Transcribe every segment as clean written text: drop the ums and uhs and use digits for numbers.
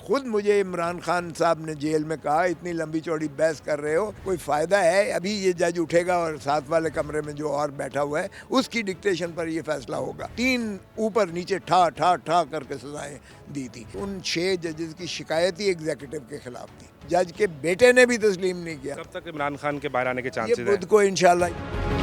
खुद मुझे इमरान खान साहब ने जेल में कहा, इतनी लंबी चौड़ी बहस कर रहे हो, कोई फ़ायदा है? अभी ये जज उठेगा और साथ वाले कमरे में जो और बैठा हुआ है उसकी डिक्टेशन पर ये फैसला होगा। 3 ऊपर नीचे ठा ठा ठा करके सजाएं दी थी। उन 6 जजेस की शिकायत ही एग्जीक्यूटिव के खिलाफ थी। जज के बेटे ने भी तस्लीम नहीं किया। कब तक इमरान खान के बाहर आने के ये चांसेस हैं? बुध को इंशाल्लाह।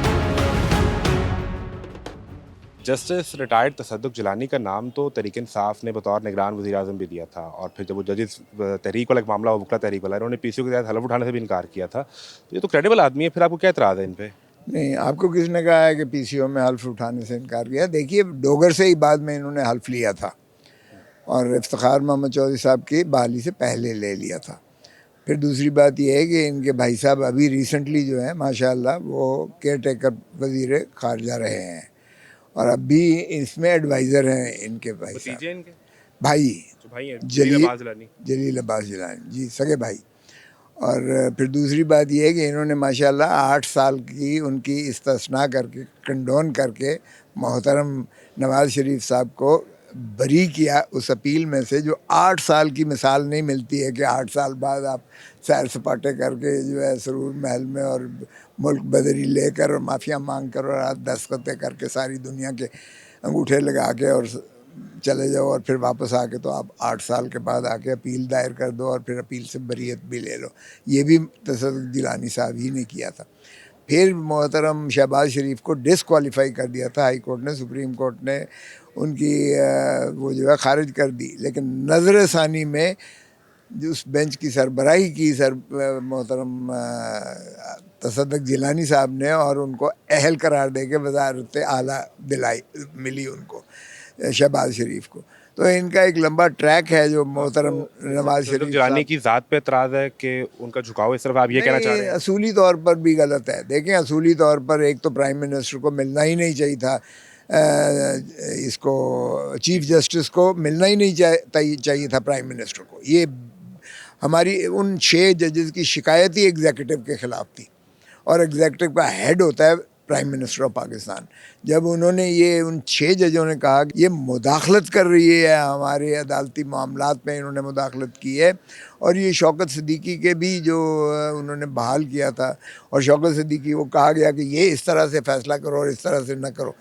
जस्टिस रिटायर्ड तसद्दुक जिलानी का नाम तो तहरीक इंसाफ ने बतौर निगरान वज़ीर आज़म भी दिया था, और फिर जब वो जजेस तहरीक वाला एक मामला हुआ, बुकला तहरीक वाला, इन्होंने पीसीओ के तहत हलफ उठाने से भी इनकार किया था। तो ये तो क्रेडिबल आदमी है, फिर आपको क्या एतराज़ है इन पे? नहीं, आपको किसने कहा है कि पीसीओ में हल्फ उठाने से इनकार किया? देखिए, डोगर से ही बाद में इन्होंने हल्फ लिया था और इफ्तिखार मोहम्मद चौधरी साहब की बहाली से पहले ले लिया था। फिर दूसरी बात यह है कि इनके भाई साहब अभी रिसेंटली जो है माशाल्लाह वो केयर टेकर वज़ीर ख़ारजा रहे हैं और अभी इसमें एडवाइज़र हैं इनके भाई साहब, भतीजे इनके भाई जो भाई हैं जलील अब्बास जिलानी। जलील अब्बास जिलानी जी, सगे भाई। और फिर दूसरी बात यह है कि इन्होंने माशाल्लाह 8 साल की उनकी इस्तिस्ना करके, कंडोन करके मोहतरम नवाज़ शरीफ साहब को बरी किया उस अपील में से, जो 8 साल की मिसाल नहीं मिलती है कि 8 साल बाद आप सैर सपाटे करके जो है सरूर महल में और मुल्क बदरी लेकर और माफिया मांग कर और आप दस्तखतें करके सारी दुनिया के अंगूठे लगा के और चले जाओ और फिर वापस आके तो आप 8 साल के बाद आके अपील दायर कर दो और फिर अपील से बरीयत भी ले लो। ये भी तसद्दुक जिलानी साहब ही ने किया था। फिर मोहतरम शहबाज शरीफ को डिसक्वालीफाई कर दिया था हाई कोर्ट ने, सुप्रीम कोर्ट ने उनकी वो जो है ख़ारिज कर दी। लेकिन नज़र सानी में जो उस बेंच की सरबराही की मोहतरम तसद्दुक जिलानी साहब ने और उनको अहल करार दे के वज़ारत आला दिलाई मिली उनको, शहबाज शरीफ को। तो इनका एक लंबा ट्रैक है जो मोहतरम नवाज तसद्दुक शरीफ जिलानी साहब। की ज़ात पे एतराज़ है कि उनका झुकाव इस तरफ, आप ये कहना चाह रहे हैं? असूली तौर पर भी गलत है। देखें, असूली तौर पर एक तो प्राइम मिनिस्टर को मिलना ही नहीं चाहिए था, इसको चीफ जस्टिस को मिलना ही नहीं चाहिए था प्राइम मिनिस्टर को। ये हमारी उन 6 जजेस की शिकायत ही एग्जीक्यूटिव के ख़िलाफ़ थी और एग्जीक्यूटिव का हेड होता है प्राइम मिनिस्टर ऑफ पाकिस्तान। जब उन्होंने ये उन 6 जजों ने कहा कि ये मुदाखलत कर रही है हमारे अदालती मामलात में, इन्होंने मुदाखलत की है, और ये शौकत सिद्दीकी के भी जो उन्होंने बहाल किया था, और शौकत सिद्दीकी को कहा गया कि ये इस तरह से फ़ैसला करो और इस तरह से न करो,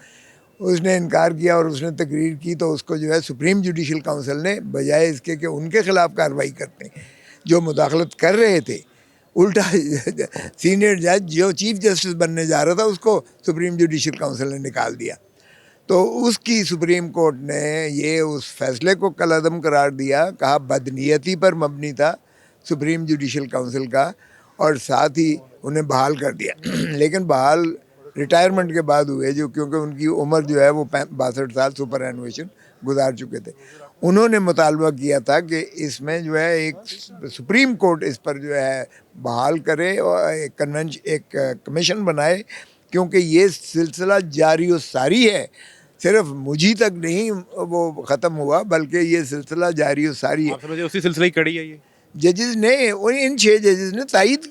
उसने इनकार किया और उसने तकरीर की। तो उसको जो है सुप्रीम जुडिशल काउंसिल ने बजाय इसके कि उनके ख़िलाफ़ कार्रवाई करते जो मुदाखलत कर रहे थे, उल्टा सीनियर जज जो चीफ जस्टिस बनने जा रहा था उसको सुप्रीम जुडिशल काउंसिल ने निकाल दिया। तो उसकी सुप्रीम कोर्ट ने ये उस फैसले को कलअदम करार दिया, कहा बदनीयती पर मबनी था सुप्रीम जुडिशल काउंसिल का, और साथ ही उन्हें बहाल कर दिया। लेकिन बहाल रिटायरमेंट के बाद हुए, जो क्योंकि उनकी उम्र जो है वो 62 साल सुपर एनुएशन गुजार चुके थे। उन्होंने मुतालबा किया था कि इसमें जो है एक सुप्रीम कोर्ट इस पर जो है बहाल करे और एक कमीशन बनाए, क्योंकि ये सिलसिला जारी व सारी है, सिर्फ मुझी तक नहीं वो ख़त्म हुआ बल्कि ये सिलसिला जारी व सारी है। आप समझिए उसी सिलसिले की कड़ी है ये। जजेस ने इन 6 जजेस ने तायद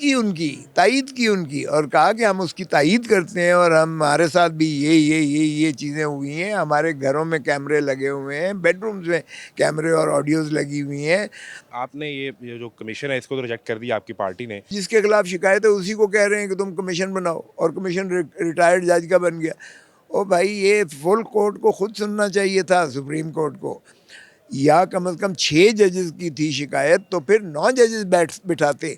की उनकी और कहा कि हम उसकी तायद करते हैं और हमारे साथ भी ये चीज़ें हुई हैं, हमारे घरों में कैमरे लगे हुए हैं, बेडरूम्स में कैमरे और ऑडियोज़ लगी हुई हैं। आपने ये जो कमीशन है इसको तो रिजेक्ट कर दिया आपकी पार्टी ने। जिसके खिलाफ शिकायत है उसी को कह रहे हैं कि तुम कमीशन बनाओ, और कमीशन रिटायर्ड जज का बन गया। ओ भाई, ये फुल कोर्ट को खुद सुनना चाहिए था, सुप्रीम कोर्ट को, या कम से कम 6 जजेस की थी शिकायत तो फिर 9 जजेस बिठाते।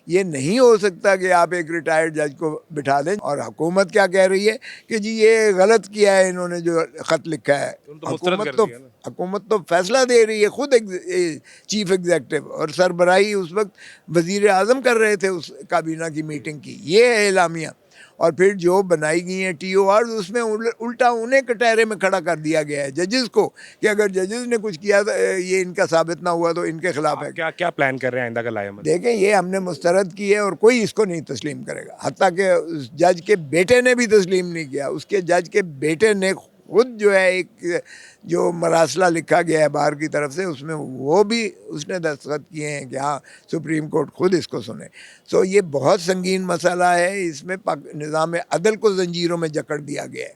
ये नहीं हो सकता कि आप एक रिटायर्ड जज को बिठा दें। और हुकूमत क्या कह रही है कि जी ये गलत किया है इन्होंने जो ख़त लिखा है। तो मुस्तरद कर दिया ना। हुकूमत तो फैसला दे रही है खुद, चीफ एग्जीक्यूटिव, और सरबराही उस वक्त वज़ीर आज़म कर रहे थे उस काबीना की मीटिंग की, ये है एलामिया। और फिर जो बनाई गई हैं TOR, उसमें उल्टा उन्हें कटहरे में खड़ा कर दिया गया है जजेस को, कि अगर जजेस ने कुछ किया ये इनका साबित ना हुआ तो इनके खिलाफ है। क्या क्या प्लान कर रहे हैं आइंदा का लाएमत? देखें, ये हमने मुस्तरद की है और कोई इसको नहीं तस्लीम करेगा, हत्ता कि उस जज के बेटे ने भी तस्लीम नहीं किया। उसके जज के बेटे ने खुद जो है एक जो मरासला लिखा गया है बाहर की तरफ से, उसमें वो भी उसने दस्तखत किए हैं कि हाँ सुप्रीम कोर्ट खुद इसको सुने। सो ये बहुत संगीन मसला है, इसमें निज़ाम अदल को जंजीरों में जकड़ दिया गया है।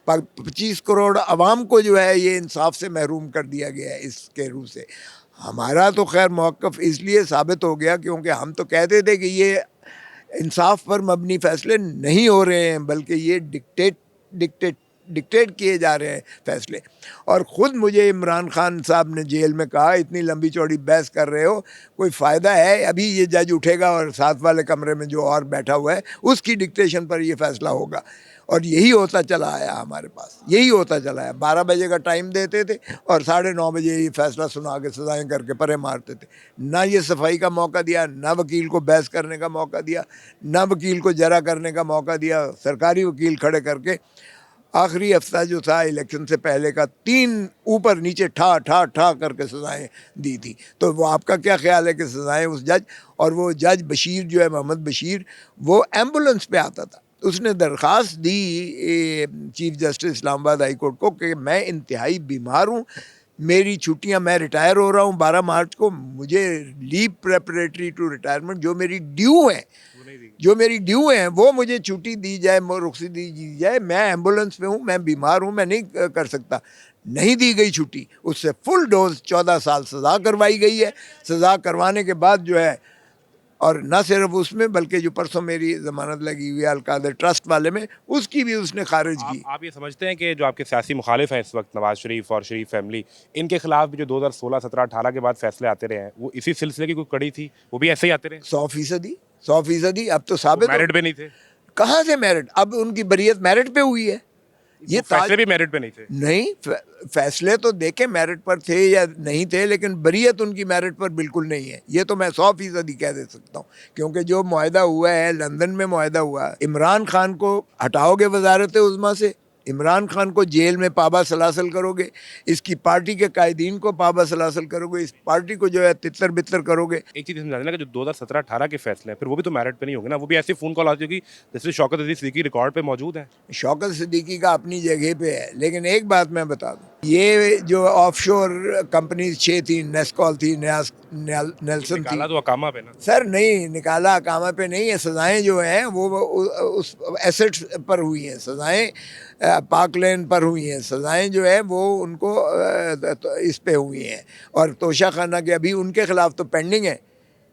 25 करोड़ आवाम को जो है ये इंसाफ से महरूम कर दिया गया है इसके रूह से। हमारा तो खैर मौक़िफ़ इसलिए साबित हो गया क्योंकि हम तो कहते थे कि ये इंसाफ पर मबनी फ़ैसले नहीं हो रहे हैं, बल्कि ये डिक्टेट किए जा रहे हैं फ़ैसले। और ख़ुद मुझे इमरान खान साहब ने जेल में कहा, इतनी लंबी चौड़ी बहस कर रहे हो, कोई फ़ायदा है? अभी ये जज उठेगा और साथ वाले कमरे में जो और बैठा हुआ है उसकी डिक्टेशन पर ये फ़ैसला होगा। और यही होता चला आया हमारे पास, यही होता चला आया। 12 बजे का टाइम देते थे और 9:30 बजे ये फ़ैसला सुना के सज़ाएँ करके परे मारते थे। ना ये सफाई का मौका दिया, ना वकील को बहस करने का मौका दिया, ना वकील को जरा करने का मौका दिया। सरकारी वकील खड़े करके आखिरी हफ्ता जो था इलेक्शन से पहले का 3 ऊपर नीचे ठा ठा ठा करके सज़ाएँ दी थी। तो वो आपका क्या ख़्याल है कि सज़ाएँ उस जज, और वो जज बशीर जो है, मोहम्मद बशीर, वो एम्बुलेंस पे आता था। उसने दरख्वास्त दी chief justice Islamabad high court को कि मैं इंतहाई बीमार हूँ, मेरी छुट्टियां, मैं रिटायर हो रहा हूँ 12 मार्च को, मुझे लीव प्रेपरेटरी टू रिटायरमेंट जो मेरी ड्यू है वो मुझे छुट्टी दी जाए, रुखसत दी जाए। मैं एम्बुलेंस में हूँ, मैं बीमार हूँ, मैं नहीं कर सकता। नहीं दी गई छुट्टी, उससे फुल डोज 14 साल सज़ा करवाई गई है। सज़ा करवाने के बाद जो है, और न सिर्फ उसमें बल्कि जो परसों मेरी ज़मानत लगी हुई है अलकादर ट्रस्ट वाले में, उसकी भी उसने खारिज की। आप ये समझते हैं कि जो आपके सियासी मुखालिफ हैं इस वक्त, नवाज शरीफ और शरीफ फैमिली, इनके खिलाफ भी जो 2016, 17, 18 के बाद फैसले आते रहे हैं, वो इसी सिलसिले की कोई कड़ी थी? वो भी ऐसे ही आते रहे? 100%। अब तो साबित मेरिट पे नहीं थे? कहाँ से मेरिट? अब उनकी बरियत मेरिट पे हुई है। ये फैसले भी मेरिट पे नहीं थे? नहीं, फैसले तो देखे मेरिट पर थे या नहीं थे, लेकिन बरियत उनकी मेरिट पर बिल्कुल नहीं है। ये तो मैं 100% कह दे सकता हूँ, क्योंकि जो मुआहदा हुआ है, लंदन में मुआहदा हुआ है। इमरान खान को हटाओगे वजारत उज़्मा से, इमरान खान को जेल में पाबा सलासल करोगे, इसकी पार्टी के कायदीन को पाबा सलासल करोगे, इस पार्टी को जो है तितर बितर करोगे। एक चीज़ समझा देना कि जो 2017-18 के फैसले हैं, फिर वो भी तो मेरिट पे नहीं होंगे ना? वो भी ऐसी फ़ोन कॉल आती होगी जैसे शौकत अज़ीज़ सिद्दीकी रिकॉर्ड पे मौजूद है। शौकत सिद्दीकी का अपनी जगह पे है, लेकिन एक बात मैं बता दूं, ये जो ऑफशोर कंपनीज 6 थी, नेस्कॉल थी, नेल्सन थी। निकाला तो अकामा पे ना? सर नहीं निकाला, अकामा पे नहीं है। सज़ाएँ जो हैं वो उस एसेट्स पर हुई हैं सज़ाएँ, पाक लेन पर हुई हैं सज़ाएँ, जो है वो उनको तो इस पे हुई हैं। और तोशा खाना के अभी उनके ख़िलाफ़ तो पेंडिंग है,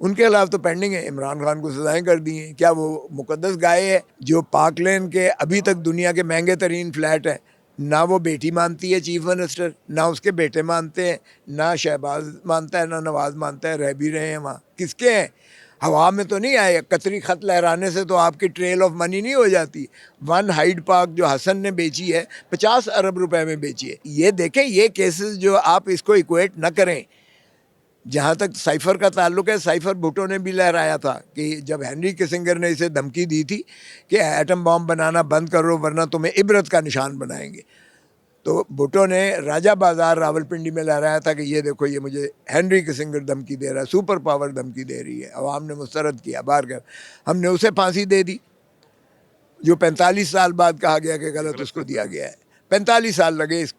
उनके खिलाफ तो पेंडिंग है। इमरान खान को सज़ाएँ कर दी हैं। क्या वो मुकद्दस गाय है? जो पाक लेन के अभी तक दुनिया के महंगे तरीन फ्लैट हैं, ना वो बेटी मानती है चीफ मिनिस्टर, ना उसके बेटे मानते हैं, ना शहबाज मानता है, ना नवाज मानता है। रह भी रहे हैं वहाँ, किसके हैं? हवा में तो नहीं आए। कतरी ख़त लहराने से तो आपकी ट्रेल ऑफ मनी नहीं हो जाती। वन हाइड पार्क जो हसन ने बेची है, 50 अरब रुपए में बेची है। ये देखें, ये केसेस जो आप इसको इक्वेट न करें। जहाँ तक साइफ़र का ताल्लुक है, साइफ़र भुट्टो ने भी लहराया था कि जब हेनरी किसिंगर ने इसे धमकी दी थी कि एटम बॉम्ब बनाना बंद करो वरना तुम्हें इबरत का निशान बनाएंगे, तो भुट्टो ने राजा बाज़ार रावलपिंडी में लहराया था कि ये देखो, ये मुझे हेनरी किसिंगर धमकी दे रहा है, सुपर पावर धमकी दे रही है। अवाम ने मुस्तरद किया, बाहर कर हमने उसे फांसी दे दी, जो 45 साल बाद कहा गया कि गलत उसको दिया गया है। 45 साल लगे इस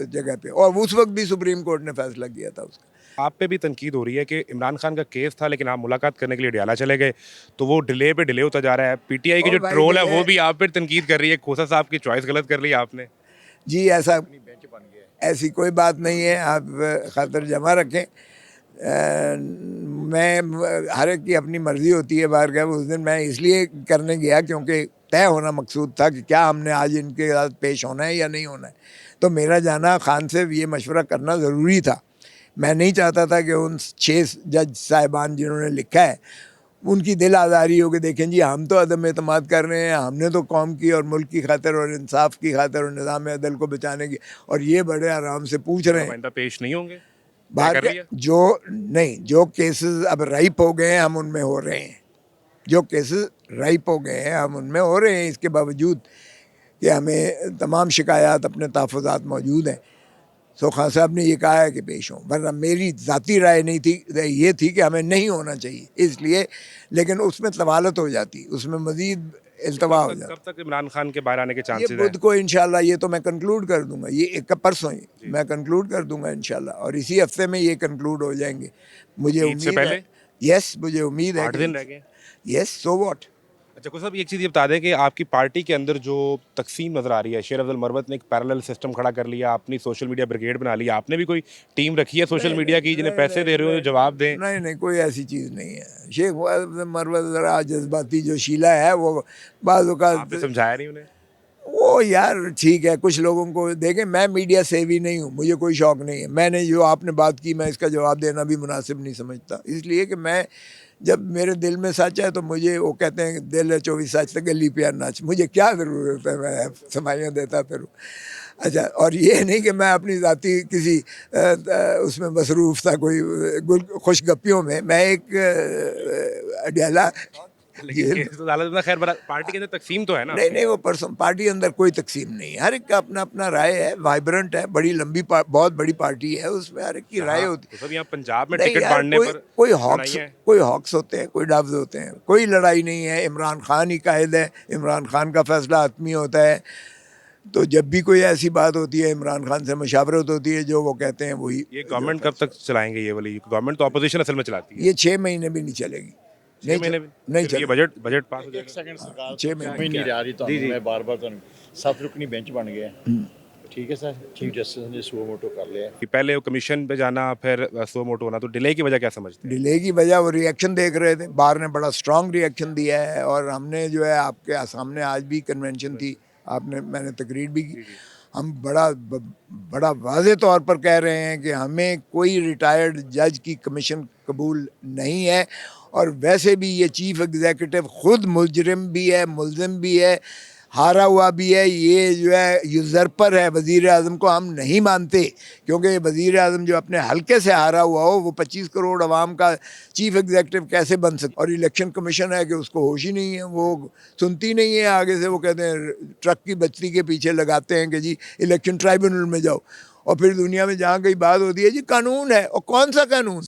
जगह पे, और उस वक्त भी सुप्रीम कोर्ट ने फैसला किया था उसका। आप पे भी तनकीद हो रही है कि इमरान खान का केस था लेकिन आप मुलाकात करने के लिए डियाला चले गए, तो वो डिले पे डिले होता जा रहा है। पीटीआई की जो ट्रोल है वो भी आप पे तनकीद कर रही है, खोसा साहब की चॉइस गलत कर ली आपने। जी, ऐसी कोई बात नहीं है, आप खातर जमा रखें। मैं हर एक की अपनी मर्ज़ी होती है। बाहर गया उस दिन मैं इसलिए करने गया क्योंकि तय होना मकसूद था कि क्या हमने आज इनके साथ पेश होना है या नहीं होना है। तो मेरा जाना खान से ये मशवरा करना ज़रूरी था। मैं नहीं चाहता था कि उन 6 जज साहिबान जिन्होंने लिखा है उनकी दिल आज़ारी हो कि देखें जी, हम तो अदम एतमाद कर रहे हैं, हमने तो कौम की और मुल्क की खातिर और इंसाफ की खातिर और निज़ाम अदल को बचाने की, और ये बड़े आराम से पूछ रहे हैं। पेश नहीं होंगे बाहर जो केसेस अब राइप हो गए हैं, हम उनमें हो रहे हैं। जो केसेस राइप हो गए हैं, हम उनमें हो रहे हैं। इसके बावजूद कि हमें तमाम शिकायत, अपने तहफ़्फ़ुज़ात मौजूद हैं। सो खान साहब ने ये कहा है कि पेश हों, वरना मेरी ज़ाती राय नहीं थी, ये थी कि हमें नहीं होना चाहिए इसलिए। लेकिन उसमें तवालत हो जाती, उसमें मज़ीद इल्तवा हो जाता। कब तक इमरान खान के बाहर आने के चांसेस ये हैं? बुध को इंशाल्लाह, ये तो मैं कंक्लूड कर दूंगा, ये एक परसों ही मैं कंक्लूड कर दूंगा इंशाल्लाह, और इसी हफ्ते में ये कंक्लूड हो जाएंगे। मुझे ईद से उम्मीद पहले? है, यस, मुझे उम्मीद है 8 दिन रह गए। यस, सो व्हाट, अच्छा कुछ साहब एक चीज़ ये बता दें कि आपकी पार्टी के अंदर जो तकसीम नज़र आ रही है, शेर अफजल मरवत ने एक पैरेलल सिस्टम खड़ा कर लिया, अपनी सोशल मीडिया ब्रिगेड बना ली, आपने भी कोई टीम रखी है सोशल मीडिया की जिन्हें पैसे दे रहे हो जो जवाब दें? नहीं नहीं, कोई ऐसी चीज़ नहीं है। शेख मरवत ज़रा जज्बाती जो शीला है वो बाज़ आपने औक़ात समझाया नहीं उन्हें? वो यार ठीक है, कुछ लोगों को देखें, मैं मीडिया सेवी नहीं हूँ, मुझे कोई शौक़ नहीं है। मैंने जो आपने बात की मैं इसका जवाब देना भी मुनासिब नहीं समझता, इसलिए कि मैं जब मेरे दिल में सच है तो मुझे वो कहते हैं दिल है 24 सच तो गली प्यार नाच, मुझे क्या ज़रूरत है मैं समाइयाँ देता फिरूँ। अच्छा, और ये नहीं कि मैं अपनी ज़ाती किसी उसमें मसरूफ़ था कोई खुशगप्पियों में, मैं एक अडयाला लेकिन केस तो अदालत में खैर बड़ा पार्टी के अंदर तकसीम तो है ना नहीं आपकी? नहीं, वो पर्सन पार्टी अंदर कोई तकसीम नहीं है, हर एक का अपना अपना राय है, वाइब्रेंट है, बड़ी लंबी बहुत बड़ी पार्टी है, उसमें हर एक की राय हाँ, होती तो सब यहाँ पंजाब में नहीं टिकट यार, बांटने कोई पर कोई लड़ाई हॉक्स है। कोई हॉक्स होते हैं, कोई डव्स होते हैं, कोई लड़ाई नहीं है। इमरान खान ही कायद है, इमरान खान का फैसला हतमी होता है। तो जब भी कोई ऐसी बात होती है इमरान खान से मशावरत होती है, जो वो कहते हैं वही। ये गवर्नमेंट कब तक चलाएंगे ये वाली? गवर्नमेंट तो अपोजिशन असल में चलाती है। ये 6 महीने भी नहीं चलेगी, 6 महीने नहीं फिर ये चलेगी। बजट पास हो जाएगा। सेकंड सरकार 6 महीने ਸਮਝ ਨਹੀਂ ਰਿਹਾ ਰਹੀ ਤੁਹਾਨੂੰ ਮੈਂ ਬਾਰ-ਬਾਰ ਤੁਹਾਨੂੰ ਸੱਤ ਰੁਕਨੀ ਬੈਂਚ ਬਣ ਗਿਆ ਠੀਕ ਹੈ ਸਰ ਚੀਫ ਜਸਟਿਸ ਨੇ ਸੋ ਮੋਟੋ कर लिया कि पहले वो कमीशन पे जाना फिर सो मोटो होना, तो डिले की वजह क्या समझते हैं? डिले की वजह वो रिएक्शन देख रहे थे, बार ने बड़ा स्ट्रांग रिएक्शन दिया है, और हमने जो है आपके सामने आज भी कन्वेंशन थी, आपने मैंने तकरीर भी की, हम बड़ा वाज़े तौर पर कह रहे हैं कि हमें कोई रिटायर्ड जज की कमीशन कबूल नहीं है, और वैसे भी ये चीफ़ एग्जीक्यूटिव ख़ुद मुजरिम भी है, मुलजिम भी है, हारा हुआ भी है, ये जो है यूज़रपर है। वज़ीर आज़म को हम नहीं मानते, क्योंकि वज़ीर आज़म जो अपने हलके से हारा हुआ हो, वो 25 करोड़ आवाम का चीफ़ एग्जीक्यूटिव कैसे बन सकता? और इलेक्शन कमीशन है कि उसको होश ही नहीं है, वो सुनती नहीं है आगे से, वो कहते हैं ट्रक की बत्ती के पीछे लगाते हैं कि जी इलेक्शन ट्राइब्यूनल में जाओ, और फिर दुनिया में जहाँ कहीं बात होती है जी कानून है, और कौन सा कानून?